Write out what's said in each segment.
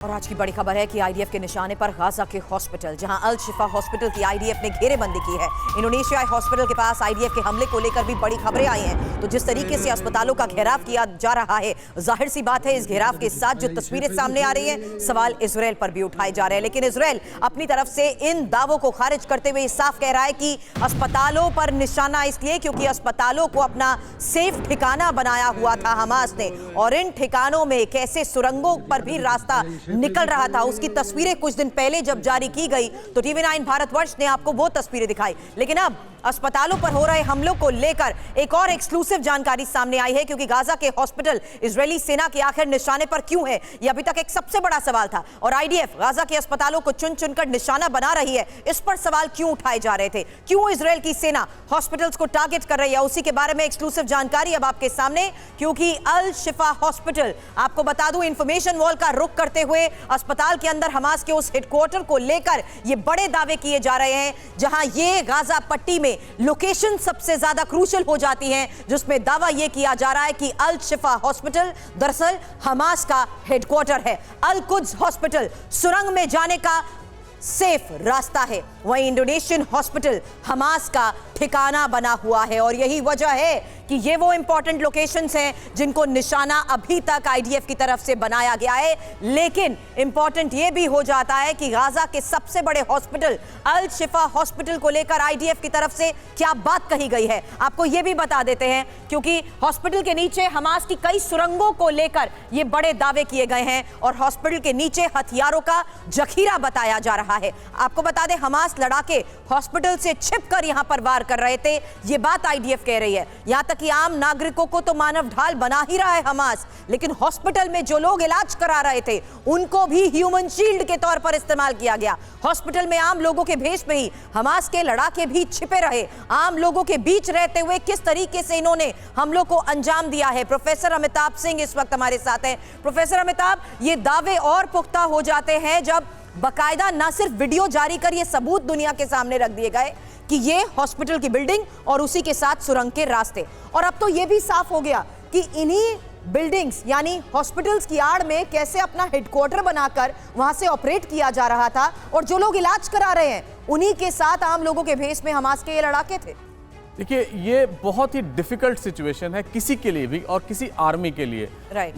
और आज की बड़ी खबर है कि आईडीएफ के निशाने पर गाजा के हॉस्पिटल, जहां अल शिफा हॉस्पिटल की आईडीएफ ने घेरेबंदी की है। इंडोनेशियाई हॉस्पिटल के पास आईडीएफ के हमले को लेकर भी बड़ी खबरें आई हैं। तो जिस तरीके से अस्पतालों का घेराव किया जा रहा है, जाहिर सी बात है इस घेराव के साथ जो तस्वीरें सामने आ रही हैं, सवाल इजरायल पर भी उठाए जा रहे हैं। लेकिन इजरायल अपनी तरफ से इन दावों को खारिज करते हुए साफ कह रहा है कि अस्पतालों पर निशाना इसलिए क्योंकि अस्पतालों को अपना सेफ ठिकाना बनाया हुआ था हमास ने, और इन ठिकानों में कैसे सुरंगों पर भी रास्ता निकल रहा था उसकी तस्वीरें कुछ दिन पहले जब जारी की गई तो टीवी 9 भारतवर्ष ने आपको वो तस्वीरें दिखाई। लेकिन अब अस्पतालों पर हो रहे हमलों को लेकर एक और एक्सक्लूसिव जानकारी सामने आई है, क्योंकि गाजा के हॉस्पिटल इजरायली सेना के आखिर निशाने पर क्यों है, यह अभी तक एक सबसे बड़ा सवाल था। और आईडीएफ गाजा के अस्पतालों को चुन चुनकर निशाना बना रही है, इस पर सवाल क्यों उठाए जा रहे थे, क्यों इजरायल की सेना हॉस्पिटल्स को टारगेट कर रही है, उसी के बारे में एक्सक्लूसिव जानकारी अब आपके सामने। क्योंकि अल शिफा हॉस्पिटल, आपको बता दूं, इंफॉर्मेशन वॉल का रुख करते हुए अस्पताल के अंदर हमास के उस हेडक्वार्टर को लेकर ये बड़े दावे किए जा रहे हैं, जहां ये गाजा पट्टी में लोकेशन सबसे ज्यादा क्रूशल हो जाती है, जिसमें दावा यह किया जा रहा है कि अल शिफा हॉस्पिटल दरअसल हमास का हेडक्वार्टर है। अल कुद्स हॉस्पिटल सुरंग में जाने का सेफ रास्ता है, वहीं इंडोनेशियन हॉस्पिटल हमास का ठिकाना बना हुआ है। और यही वजह है कि ये वो इंपॉर्टेंट लोकेशंस हैं जिनको निशाना अभी तक आईडीएफ की तरफ से बनाया गया है। लेकिन इंपॉर्टेंट ये भी हो जाता है कि गाजा के सबसे बड़े हॉस्पिटल अल शिफा हॉस्पिटल को लेकर आईडीएफ की तरफ से क्या बात कही गई है, आपको ये भी बता देते हैं। क्योंकि हॉस्पिटल के नीचे हमास की कई सुरंगों को लेकर ये बड़े दावे किए गए हैं और हॉस्पिटल के नीचे हथियारों का जखीरा बताया जा रहा है। आपको बता दें, हमास लड़ाके हॉस्पिटल से छिपकर यहां पर वार कर रहे थे, ये बात आईडीएफ कह रही है। यहां तक कि आम नागरिकों को तो मानव ढाल बना ही रहा है हमास, लेकिन हॉस्पिटल में जो लोग इलाज करा रहे थे उनको भी ह्यूमन शील्ड के तौर पर इस्तेमाल किया गया। हॉस्पिटल में आम लोगों के भेष में ही हमास के लड़ाके भी छिपे रहे, आम लोगों के बीच रहते हुए किस तरीके से इन्होंने हमलों को अंजाम दिया है। प्रोफेसर अमिताभ सिंह इस वक्त हमारे साथ हैं। प्रोफेसर अमिताभ, ये दावे और पुख्ता हो जाते हैं जब बकायदा ना सिर्फ वीडियो जारी कर ये सबूत दुनिया के सामने रख दिए गए कि ये हॉस्पिटल की बिल्डिंग और उसी के साथ सुरंग के रास्ते, और अब तो ये भी साफ हो गया कि इन्हीं बिल्डिंग्स यानी हॉस्पिटल्स की आड़ में कैसे अपना हेडक्वार्टर बनाकर वहां से ऑपरेट किया जा रहा था, और जो लोग इलाज करा रहे हैं उन्हीं के साथ आम लोगों के भेष में हमास के ये लड़ाके थे। देखिए, ये बहुत ही डिफिकल्ट सिचुएशन है किसी के लिए भी और किसी आर्मी के लिए।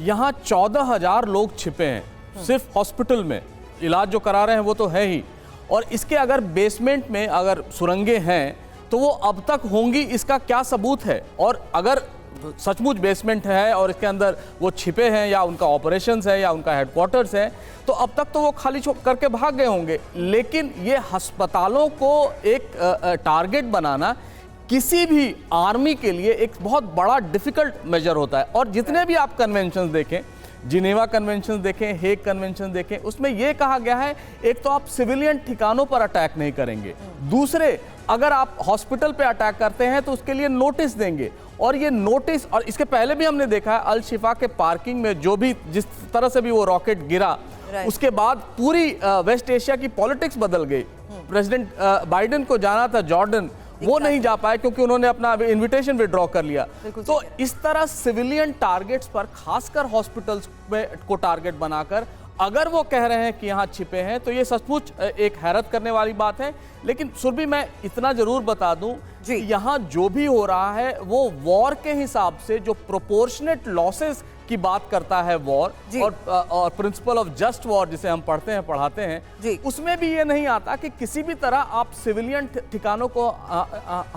यहाँ 14,000 लोग छिपे हैं सिर्फ हॉस्पिटल में, इलाज जो करा रहे हैं वो तो है ही, और इसके अगर बेसमेंट में अगर सुरंगें हैं तो वो अब तक होंगी, इसका क्या सबूत है? और अगर सचमुच बेसमेंट है और इसके अंदर वो छिपे हैं या उनका ऑपरेशंस है या उनका हेडक्वार्टर्स है, तो अब तक तो वो खाली करके भाग गए होंगे। लेकिन ये अस्पतालों को एक टारगेट बनाना किसी भी आर्मी के लिए एक बहुत बड़ा डिफिकल्ट मेजर होता है। और जितने भी आप कन्वेंशंस देखें, जिनेवा कन्वेंशन देखें, हेग कन्वेंशन देखें, उसमें यह कहा गया है एक तो आप सिविलियन ठिकानों पर अटैक नहीं करेंगे, दूसरे अगर आप हॉस्पिटल पे अटैक करते हैं तो उसके लिए नोटिस देंगे। और ये नोटिस, और इसके पहले भी हमने देखा है अल शिफा के पार्किंग में जो भी जिस तरह से भी वो रॉकेट गिरा, उसके बाद पूरी वेस्ट एशिया की पॉलिटिक्स बदल गई। प्रेसिडेंट बाइडेन को जाना था जॉर्डन, वो नहीं जा पाए क्योंकि उन्होंने अपना इनविटेशन विड्रॉ कर लिया। तो इस तरह सिविलियन टारगेट्स पर, खासकर हॉस्पिटल्स को टारगेट बनाकर अगर वो कह रहे हैं कि यहाँ छिपे हैं, तो ये सचमुच एक हैरत करने वाली बात है। लेकिन सुरभि, मैं इतना जरूर बता दूं, यहाँ जो भी हो रहा है वो वॉर के हिसाब से जो प्रोपोर्शनेट लॉसेस की बात करता है वॉर, और प्रिंसिपल ऑफ जस्ट वॉर जिसे हम पढ़ते हैं पढ़ाते हैं, उसमें भी ये नहीं आता कि किसी भी तरह आप सिविलियन ठिकानों को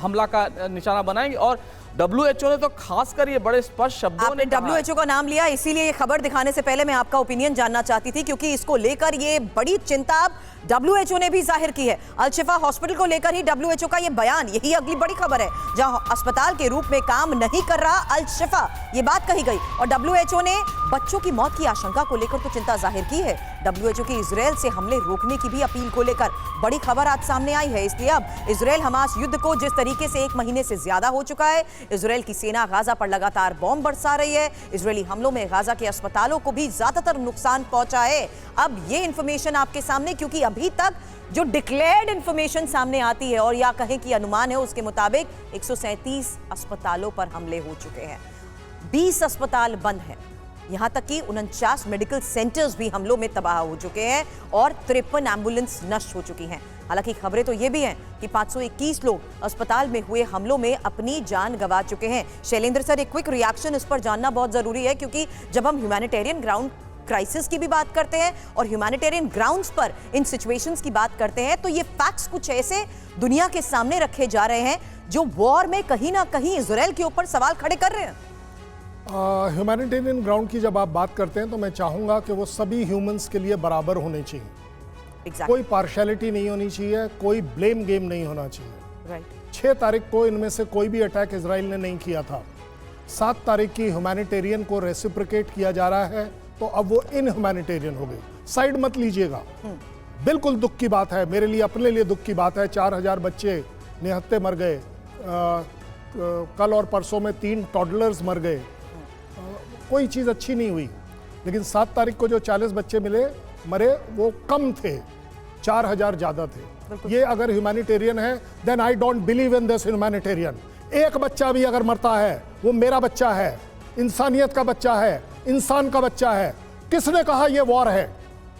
हमला का निशाना बनाएंगे। और WHO ने तो खासकर ये बड़े स्पष्ट शब्दों में WHO का नाम लिया, इसीलिए ये खबर दिखाने से पहले मैं आपका ओपिनियन जानना चाहती थी, क्योंकि इसको लेकर ये बड़ी चिंता WHO ने भी जाहिर की है। अल शिफा हॉस्पिटल को लेकर ही WHO का ये बयान, यही अगली बड़ी खबर है, जहां अस्पताल के रूप में काम नहीं कर रहा अल शिफा, ये बात कही गई। और WHO ने बच्चों की मौत की आशंका को लेकर तो चिंता जाहिर की है। WHO की इजरायल से हमले रोकने की भी अपील को लेकर बड़ी खबर आज सामने आई है। इसलिए अब इजरायल हमास युद्ध को जिस तरीके से 1 महीने से ज्यादा हो चुका है, इजरायल की सेना गाजा पर लगातार बॉम्ब बरसा रही है। इजरायली हमलों में गाजा के अस्पतालों को भी ज्यादातर नुकसान पहुंचा है। अब ये इंफॉर्मेशन आपके सामने, क्योंकि अभी तक जो डिक्लेयर्ड इंफॉर्मेशन सामने आती है और या कहें कि अनुमान है, उसके मुताबिक 137 अस्पतालों पर हमले हो चुके हैं, 20 अस्पताल बंद हैं। यहां तक कि 49 मेडिकल सेंटर्स भी हमलों में तबाह हो चुके हैं और 53 एम्बुलेंस नष्ट हो चुकी हैं। हालांकि खबरें तो ये भी हैं कि 521 लोग अस्पताल में हुए हमलों में अपनी जान गंवा चुके हैं। शैलेंद्र सर, एक क्विक रिएक्शन इस पर जानना बहुत जरूरी है, क्योंकि जब हम ह्यूमैनिटेरियन ग्राउंड क्राइसिस की भी बात करते हैं और ह्यूमैनिटेरियन ग्राउंड्स पर इन सिचुएशंस की बात करते हैं, तो ये फैक्ट्स कुछ ऐसे दुनिया के सामने रखे जा रहे हैं जो वॉर में कहीं ना कहीं इजराइल के ऊपर सवाल खड़े कर रहे हैं। ह्यूमैनिटेरियन ग्राउंड की जब आप बात करते हैं तो मैं चाहूंगा कि वो सभी ह्यूमंस के लिए बराबर होने चाहिए। कोई पार्शियलिटी नहीं होनी चाहिए, कोई ब्लेम गेम नहीं होना चाहिए। 6 तारीख को इनमें से कोई भी अटैक इजराइल ने नहीं किया था। 7 तारीख की ह्यूमैनिटेरियन को रेसिप्रोकेट किया जा रहा है, तो अब वो इन ह्यूमैनिटेरियन हो गई। साइड मत लीजिएगा, बिल्कुल दुख की बात है, मेरे लिए अपने लिए दुख की बात है। 4000 बच्चे निहत्थे मर गए, कल और परसों में 3 टॉडलर्स मर गए। कोई चीज़ अच्छी नहीं हुई। लेकिन 7 तारीख को जो 40 बच्चे मरे वो कम थे, 4000 ज़्यादा थे। ये अगर ह्यूमैनिटेरियन है, then I don't believe in this humanitarian. एक बच्चा भी अगर मरता है वो मेरा बच्चा है, इंसानियत का बच्चा है, इंसान का बच्चा है। किसने कहा ये वॉर है?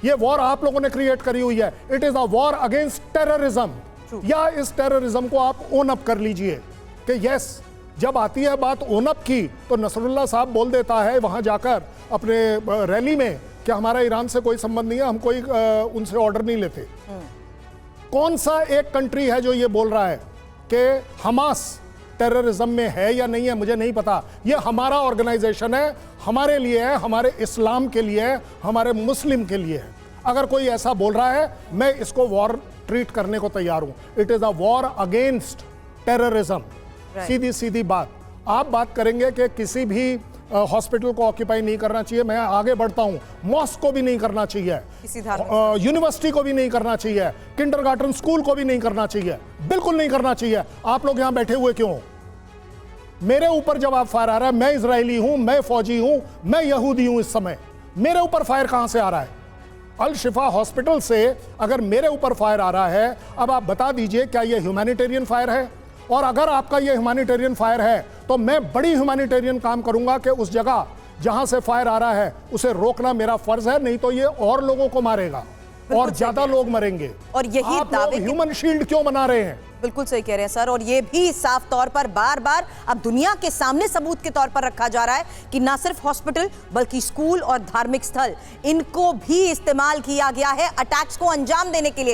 ये वॉर आप लोगों ने क्रिएट करी हुई है। It is a war against terrorism. या इस टेररिज्म को आप ओन अप कर लीजिए कि यस, जब आती है बात ओन अप की तो नसरुल्लाह साहब बोल देता है वहां जाकर अपने रैली में कि हमारा ईरान से कोई संबंध नहीं है, हम कोई उनसे ऑर्डर नहीं लेते। कौन सा एक कंट्री है जो ये बोल रहा है कि हमास टेररिज्म में है या नहीं है? मुझे नहीं पता। ये हमारा ऑर्गेनाइजेशन है, हमारे लिए है, हमारे इस्लाम के लिए है, हमारे मुस्लिम के लिए है। अगर कोई ऐसा बोल रहा है, मैं इसको वॉर ट्रीट करने को तैयार हूं। It is a war against terrorism. सीधी सीधी बात। आप बात करेंगे कि किसी भी हॉस्पिटल को ऑक्यूपाई नहीं करना चाहिए, मैं आगे बढ़ता हूं, मॉस्क को भी नहीं करना चाहिए, यूनिवर्सिटी को भी नहीं करना चाहिए, किंडरगार्टन स्कूल को भी नहीं करना चाहिए, बिल्कुल नहीं करना चाहिए। आप लोग यहां बैठे हुए क्यों? मेरे ऊपर जब आप फायर आ रहा है, मैं इजरायली हूं, मैं फौजी हूं, मैं यहूदी हूं, इस समय मेरे ऊपर फायर कहां से आ रहा है? अल शिफा हॉस्पिटल से अगर मेरे ऊपर फायर आ रहा है, अब आप बता दीजिए क्या यह ह्यूमैनिटेरियन फायर है? और अगर आपका ये ह्यूमैनिटेरियन फायर है तो मैं बड़ी ह्यूमैनिटेरियन काम करूंगा कि उस जगह जहां से फायर आ रहा है उसे रोकना मेरा फर्ज है, नहीं तो ये और लोगों को मारेगा और ज्यादा लोग मरेंगे। और यही दावे ह्यूमन शील्ड क्यों बना रहे हैं? बिल्कुल सही कह रहे हैं सर, और ये भी साफ तौर पर बार बार अब दुनिया के सामने सबूत के तौर पर रखा जा रहा है कि ना सिर्फ हॉस्पिटल बल्कि स्कूल और धार्मिक स्थल, इनको भी इस्तेमाल किया गया है अटैक्स को अंजाम देने के लिए।